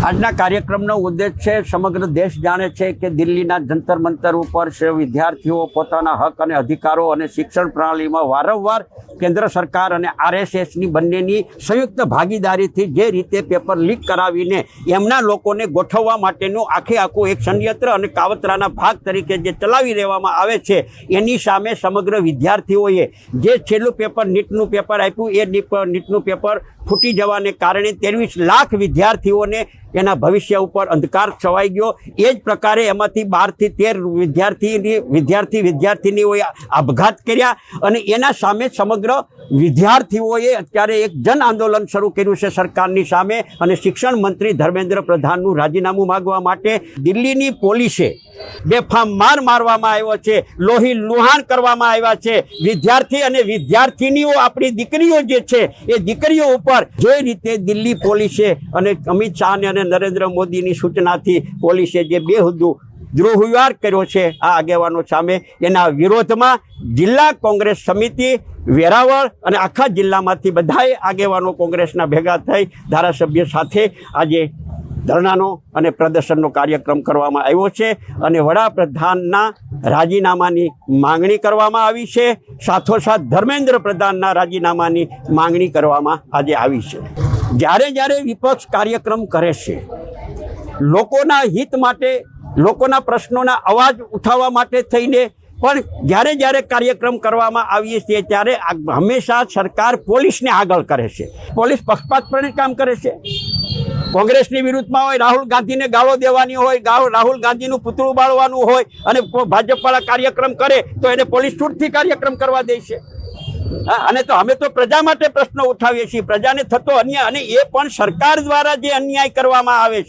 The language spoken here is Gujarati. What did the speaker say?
આજના કાર્યક્રમનો ઉદ્દેશ છે સમગ્ર દેશ જાણે છે કે દિલ્હીના જંતર મંતર ઉપર વિદ્યાર્થીઓ પોતાના હક અને અધિકારો અને શિક્ષણ પ્રણાલીમાં વારંવાર કેન્દ્ર સરકાર અને આરએસએસની બંનેની સંયુક્ત ભાગીદારીથી જે રીતે પેપર લીક કરાવીને એમના લોકોને ગોઠવવા માટેનું આખું એક ષડયંત્ર અને કાવતરાના ભાગ તરીકે જે ચલાવી દેવામાં આવે છે એની સામે સમગ્ર વિદ્યાર્થીઓએ જે છેલ્લું પેપર નીટનું પેપર આપ્યું એ નીટનું પેપર ફૂટી જવાને કારણે 23 લાખ વિદ્યાર્થીઓને એના ભવિષ્ય ઉપર અંધકાર છવાઈ ગયો। એ જ પ્રકારે એમાંથી 12 થી 13 વિદ્યાર્થીનીઓએ આપઘાત કર્યા અને એના સામે સમગ્ર વિદ્યાર્થીઓએ અત્યારે એક જન આંદોલન શરૂ કર્યું છે સરકારની સામે અને શિક્ષણ મંત્રી ધર્મેન્દ્ર પ્રધાનનું રાજીનામું માગવા માટે દિલ્હીની પોલીસે બેફામ મારવામાં આવ્યો છે, લોહી લુહાણ કરવામાં આવ્યા છે। વિદ્યાર્થી અને વિદ્યાર્થીનીઓ આપણી દીકરીઓ જે છે એ દીકરીઓ ઉપર જે રીતે દિલ્હી પોલીસે અને અમિત શાહ અને નરેન્દ્ર મોદીની સૂચનાથી પોલીસે જે બેહુદુ દ્રોહવ્યવહાર કર્યો છે આ આગેવાનો સામે, એના વિરોધમાં જિલ્લા કોંગ્રેસ સમિતિ વેરાવળ અને આખા જિલ્લામાંથી બધાએ આગેવાનો કોંગ્રેસના ભેગા થઈ ધારાસભ્ય સાથે આજે ધરણાનો અને પ્રદર્શનનો કાર્યક્રમ કરવામાં આવ્યો છે અને વડાપ્રધાનના રાજીનામાની માંગણી કરવામાં આવી છે। સાથોસાથ ધર્મેન્દ્ર પ્રધાનના રાજીનામાની માંગણી કરવામાં આજે આવી છે। જ્યારે વિપક્ષ કાર્યક્રમ કરે છે લોકોના હિત માટે, લોકોના પ્રશ્નોના અવાજ ઉઠાવવા માટે થઈને, પણ જ્યારે કાર્યક્રમ કરવામાં આવીએ છીએ ત્યારે હંમેશા સરકાર પોલીસને આગળ કરે છે। પોલીસ પક્ષપાતપણે કામ કરે છે। કોંગ્રેસની વિરુદ્ધમાં હોય, રાહુલ ગાંધીને ગાળો દેવાની હોય, રાહુલ ગાંધીનું પુતળું બાળવાનું હોય અને ભાજપવાળા કાર્યક્રમ કરે તો એને પોલીસ છૂટથી કાર્યક્રમ કરવા દે છે। અને તો અમે તો પ્રજા માટે પ્રશ્નો ઉઠાવીએ છીએ, પ્રજાને થતો અન્યાય અને એ પણ સરકાર દ્વારા જે અન્યાય કરવામાં આવે છે